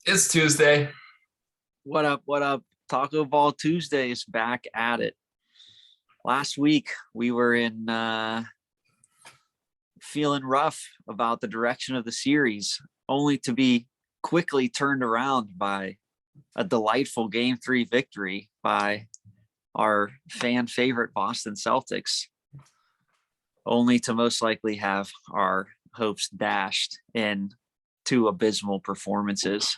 It's Tuesday. What up? What up? Taco Ball Tuesday is back at it. Last week we were in feeling rough about the direction of the series, only to be quickly turned around by a delightful Game 3 victory by our fan favorite Boston Celtics, only to most likely have our hopes dashed in two abysmal performances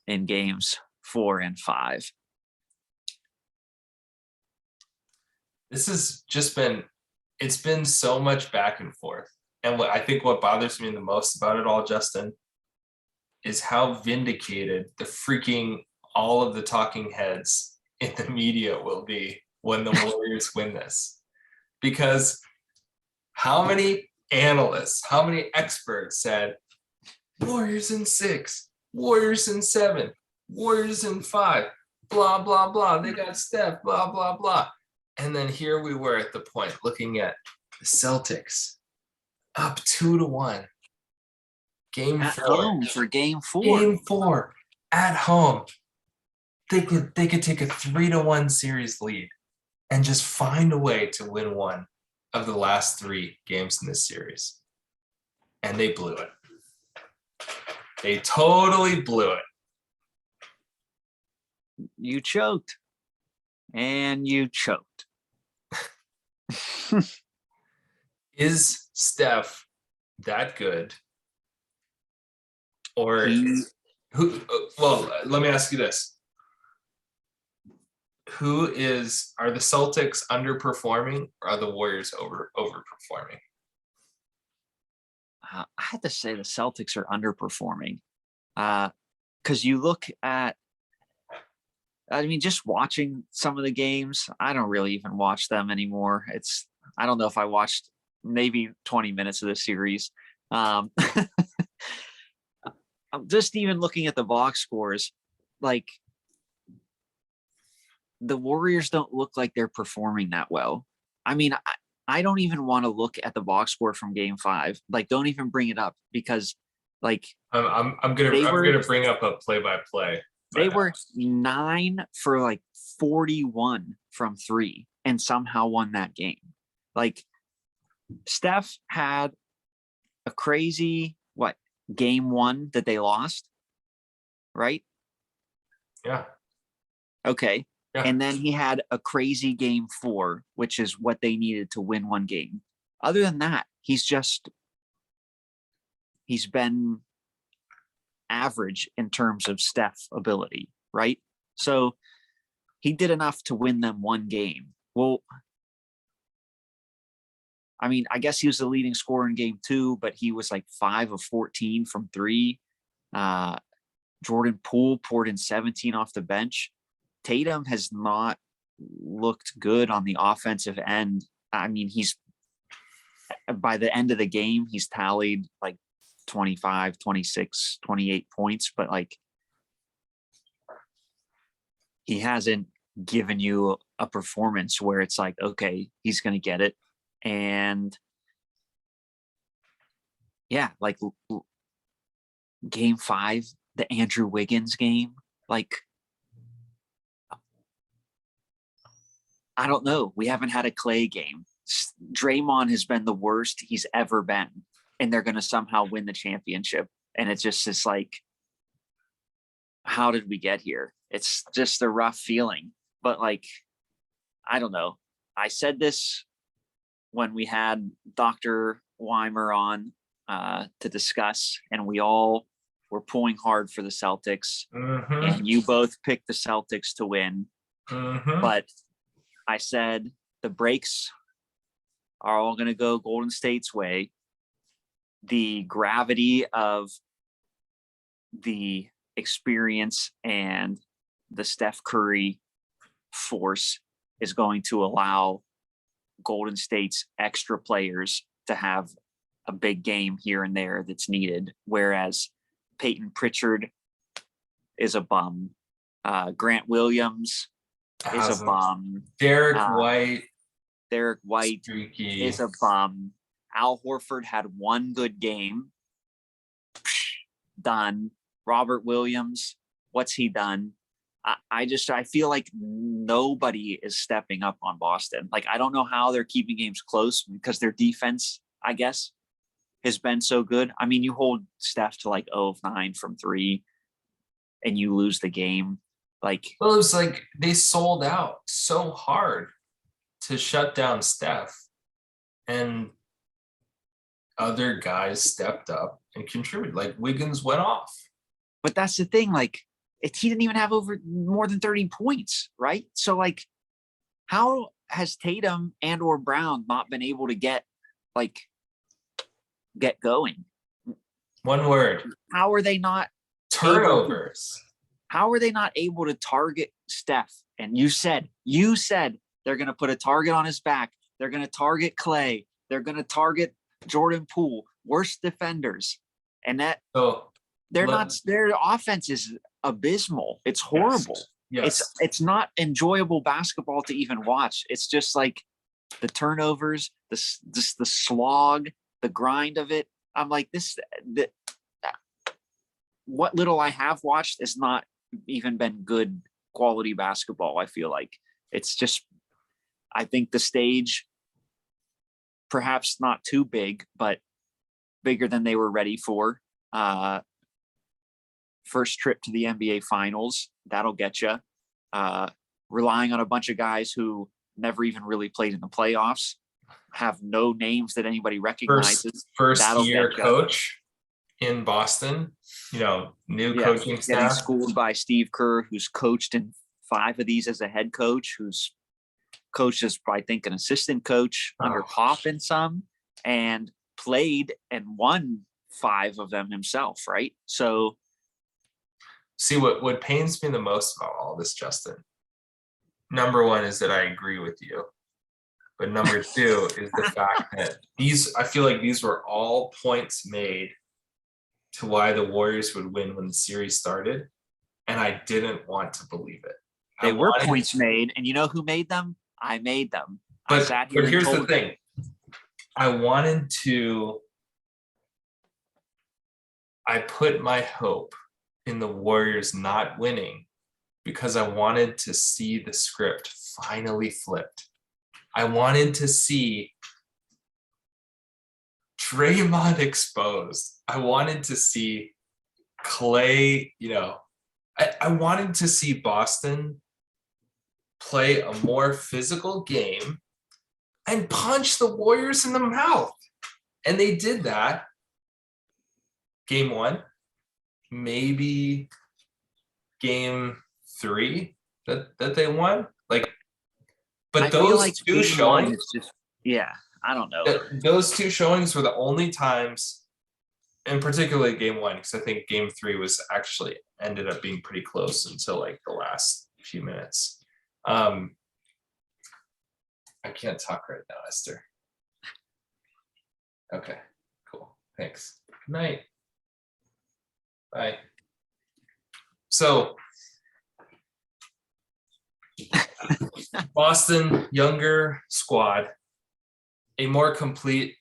in games 4 and 5. This has just it's been so much back and forth. And what I think what bothers me the most about it all, Justin, is how vindicated the freaking all of the talking heads in the media will be when the Warriors win this. Because how many analysts, how many experts said Warriors in 6, Warriors in 7, Warriors in 5, blah, blah, blah. They got Steph, blah, blah, blah. And then here we were at the point looking at the Celtics up 2-1. Game At 4. home for Game 4. Game 4 at home. They could take a 3-1 series lead and just find a way to win one of the last 3 games in this series. And they blew it. They totally blew it. You choked. And you choked. Is Steph that good? Or who? Well, let me ask you this: are the Celtics underperforming, or are the Warriors overperforming? I had to say the Celtics are underperforming, because you look at, just watching some of the games, I don't really even watch them anymore. I don't know if I watched maybe 20 minutes of the series. I'm just even looking at the box scores, like the Warriors don't look like they're performing that well. I don't even want to look at the box score from Game 5. Like, don't even bring it up, because like I'm gonna bring up a play-by-play. They were 9 for like 41 from 3 and somehow won that game. Like, Steph had a crazy Game 1 that they lost, right? Yeah. Okay. Yeah. And then he had a crazy Game 4, which is what they needed to win one game. Other than that, he's been average in terms of Steph ability, right? So he did enough to win them one game. Well, I guess he was the leading scorer in Game 2, but he was like 5 of 14 from 3. Jordan Poole poured in 17 off the bench. Tatum has not looked good on the offensive end. He's, by the end of the game, he's tallied like 25, 26, 28 points, but like he hasn't given you a performance where it's like, okay, he's going to get it. And yeah, like Game 5, the Andrew Wiggins game, like, I don't know. We haven't had a Clay game. Draymond has been the worst he's ever been, and they're going to somehow win the championship. And it's just like, how did we get here? It's just a rough feeling. But like, I don't know. I said this when we had Dr. Weimer on to discuss, and we all were pulling hard for the Celtics. Mm-hmm. And you both picked the Celtics to win. Mm-hmm. But I said the breaks are all going to go Golden State's way. The gravity of the experience and the Steph Curry force is going to allow Golden State's extra players to have a big game here and there that's needed, whereas Peyton Pritchard is a bum. Grant Williams is a bum. Derek White streaky. is a bum. Al Horford had one good game. Done. Robert Williams, what's he done? I feel like nobody is stepping up on Boston. Like, I don't know how they're keeping games close because their defense, I guess, has been so good. I mean, you hold Steph to like 0 of 9 from 3 and you lose the game. Like, Well, it was like they sold out so hard to shut down Steph, and other guys stepped up and contributed. Like Wiggins went off. but that's the thing. Like, he didn't even have over more than 30 points, right? So, like, how has Tatum and or Brown not been able to get going? One word: How are they not turnovers. How are they not able to target Steph? And you said they're going to put a target on his back. They're going to target Clay. They're going to target Jordan Poole, worst defenders. And that their offense is abysmal. It's horrible. Yes. It's not enjoyable basketball to even watch. It's just like the turnovers, the slog, the grind of it. I'm like, what little I have watched has not even been good quality basketball. I feel like it's just, I think the stage, perhaps not too big, but bigger than they were ready for. First trip to the NBA finals, that'll get you. Relying on a bunch of guys who never even really played in the playoffs, have no names that anybody recognizes. First year coach in Boston, new coaching staff. Getting schooled by Steve Kerr, who's coached in 5 of these as a head coach, who's coached as, I think, an assistant coach under Pop in some, and played and won 5 of them himself, right? So, see, what pains me the most about all this, Justin, number one is that I agree with you. But number 2 is the fact that I feel like these were all points made to why the Warriors would win when the series started. And I didn't want to believe it. They were points made, and you know who made them? I made them. But here's the thing. I put my hope in the Warriors not winning because I wanted to see the script finally flipped. I wanted to see Draymond exposed. I wanted to see Clay, I wanted to see Boston play a more physical game and punch the Warriors in the mouth. And they did that. Game 1, maybe game 3 that they won. But those 2 showings, I don't know. Those 2 showings were the only times, and particularly game 1, because I think game 3 was actually ended up being pretty close until like the last few minutes. I can't talk right now, Esther. Okay, cool. Thanks. Good night. Bye. So, Boston, younger squad, a more complete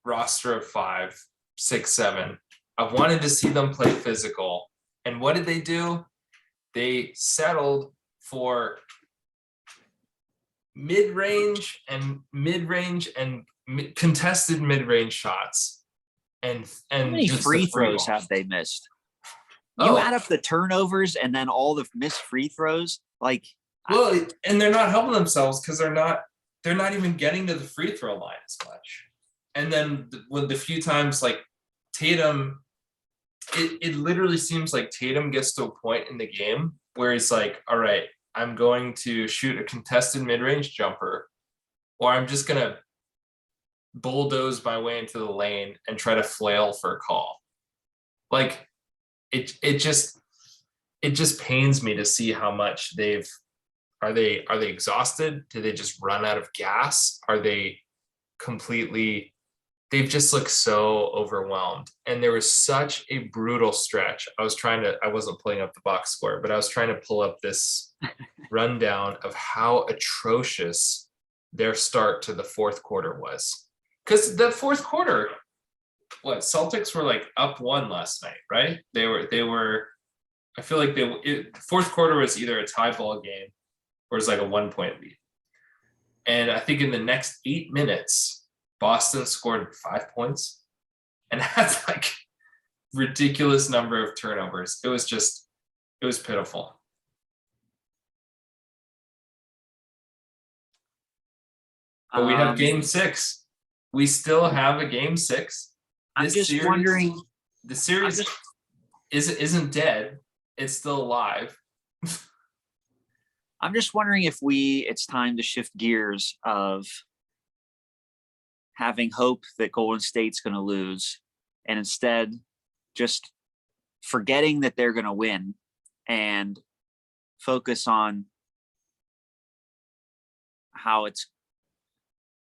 roster of 5, 6, 7. I wanted to see them play physical. And what did they do? They settled for mid-range and contested mid-range shots. And how many free throws have they missed? You add up the turnovers and then all the missed free throws, and they're not helping themselves because they're not even getting to the free throw line as much. And then with the few times like Tatum, it literally seems like Tatum gets to a point in the game where he's like, all right, I'm going to shoot a contested mid-range jumper, or I'm just going to bulldoze my way into the lane and try to flail for a call. Like it just pains me to see how much are they exhausted? Do they just run out of gas? Are they they've just looked so overwhelmed. And there was such a brutal stretch. I wasn't pulling up the box score, but I was trying to pull up this rundown of how atrocious their start to the 4th quarter was. Because the 4th quarter, what, Celtics were like up one last night, right? They were. I feel like fourth quarter was either a tie ball game or it's like a 1 point lead. And I think in the next 8 minutes, Boston scored 5 points and had like ridiculous number of turnovers. It was pitiful. But we have game 6. We still have a game 6. I'm just wondering. The series isn't dead. It's still alive. I'm just wondering if it's time to shift gears of having hope that Golden State's going to lose and instead just forgetting that they're going to win and focus on how it's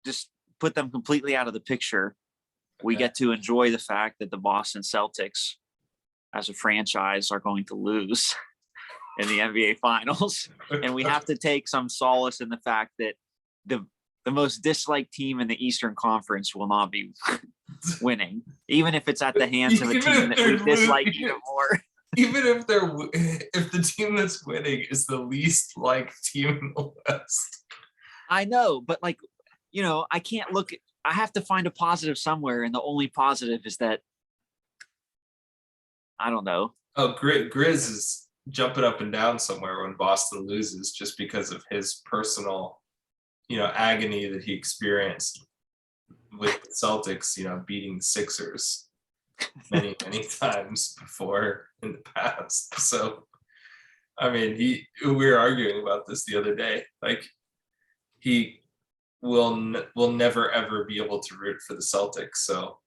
just put them completely out of the picture. We get to enjoy the fact that the Boston Celtics as a franchise are going to lose in the NBA finals. And we have to take some solace in the fact that the most disliked team in the Eastern Conference will not be winning, even if it's at the hands of a team that we dislike even more. Even if the team that's winning is the least liked team in the West. I know, but like, I can't I have to find a positive somewhere. And the only positive is that, I don't know. Oh, Grizz is jumping up and down somewhere when Boston loses just because of his personal, agony that he experienced with the Celtics, beating Sixers many times before in the past. So, I mean, we were arguing about this the other day. Like, he will never ever be able to root for the Celtics. So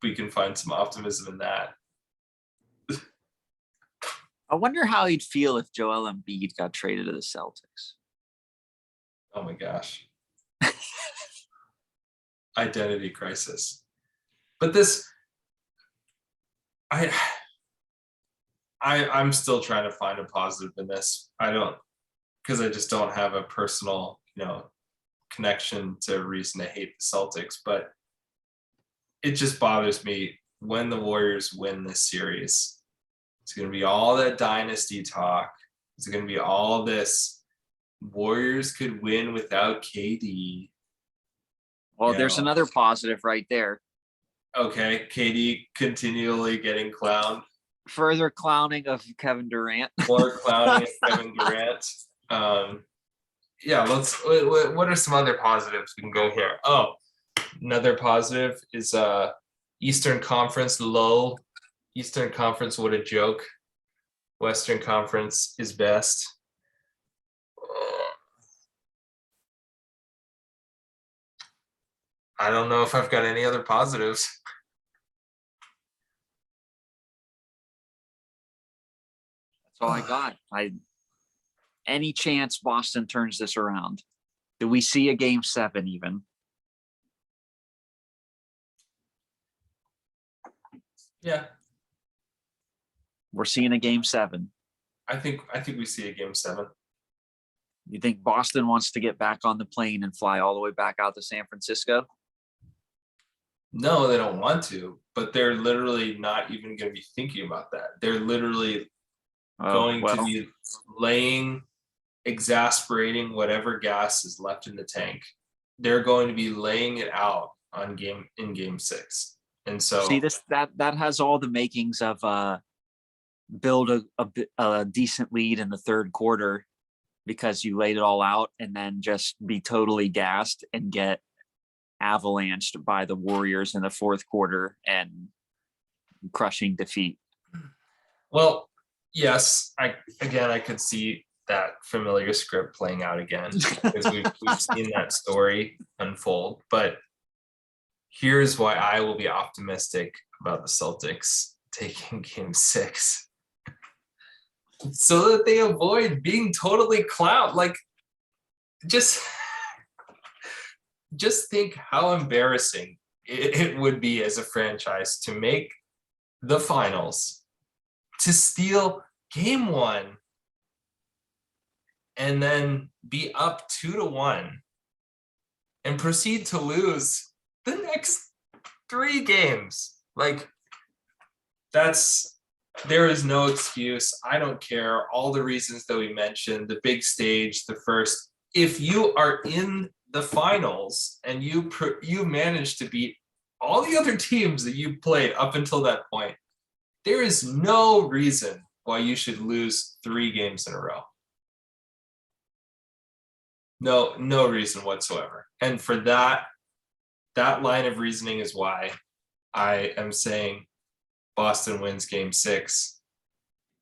we can find some optimism in that. I wonder how he'd feel if Joel Embiid got traded to the Celtics. Oh my gosh. Identity crisis. But this, I'm still trying to find a positive in this. Because I just don't have a personal, connection to reason to hate the Celtics, but it just bothers me when the Warriors win this series. It's going to be all that dynasty talk. It's going to be all this Warriors could win without KD. Well, there's another positive right there. Okay, KD continually getting clowned. Further clowning of Kevin Durant. More clowning of Kevin Durant. Yeah, what are some other positives we can go here? Oh, another positive is Eastern Conference low. Eastern Conference, what a joke. Western Conference is best. I don't know if I've got any other positives. That's all I got. Any chance Boston turns this around? Do we see a game 7 even? Yeah. We're seeing a game 7. I think we see a game 7. You think Boston wants to get back on the plane and fly all the way back out to San Francisco? No, they don't want to, but they're literally not even going to be thinking about that. They're literally to be exasperating whatever gas is left in the tank. They're going to be laying it out in game 6. And so see that has all the makings of build a decent lead in the third quarter because you laid it all out and then just be totally gassed and get avalanched by the Warriors in the fourth quarter and crushing defeat. Well, yes, I could see that familiar script playing out again because we've seen that story unfold. But here's why I will be optimistic about the Celtics taking game 6. So that they avoid being totally clowned. Like, just think how embarrassing it would be as a franchise to make the finals, to steal game 1, and then be up 2-1 and proceed to lose the next 3 games. Like, there is no excuse. I don't care. All the reasons that we mentioned, the big stage, the first, if you are in the finals and you manage to beat all the other teams that you played up until that point, there is no reason why you should lose 3 games in a row. No reason whatsoever. And for that line of reasoning is why I am saying Boston wins game 6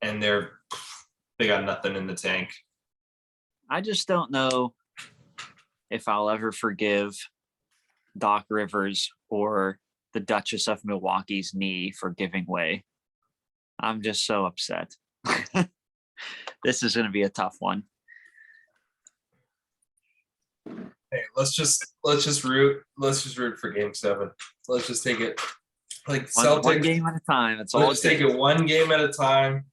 and they got nothing in the tank. I just don't know if I'll ever forgive Doc Rivers or the Duchess of Milwaukee's knee for giving way. I'm just so upset. This is going to be a tough one. Hey, let's just root for game 7. Let's just take it like Celtics. One game at a time. That's all. Let's take it one game at a time.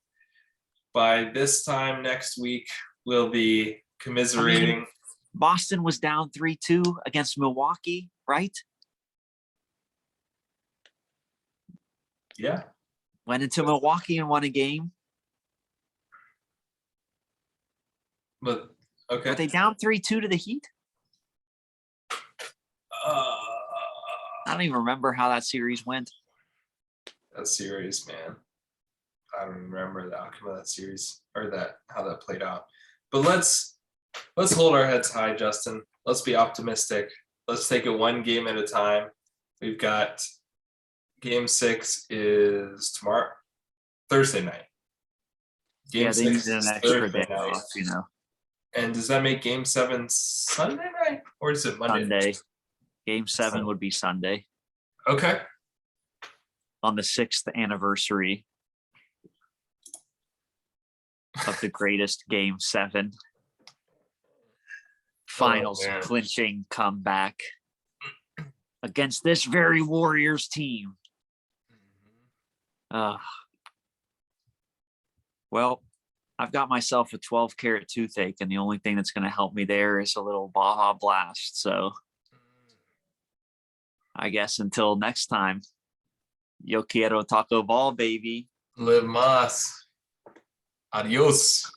By this time next week, we'll be commiserating. Boston was down 3-2 against Milwaukee, right? Yeah. Went into Milwaukee and won a game. But okay. Were they down 3-2 to the Heat? I don't even remember how that series went. That series, man. I don't remember the outcome of that series or how that played out. But let's hold our heads high, Justin. Let's be optimistic. Let's take it one game at a time. We've got game 6 is tomorrow, Thursday night. Game 6 needed an extra day off, you know. And does that make game 7 Sunday night or is it Monday? Sunday. Game 7 would be Sunday. Okay. On the 6th anniversary of the greatest game 7. Finals clinching comeback against this very Warriors team. Well, I've got myself a 12-karat toothache, and the only thing that's going to help me there is a little Baja Blast. So I guess until next time, yo quiero taco ball, baby. Live más. Adios.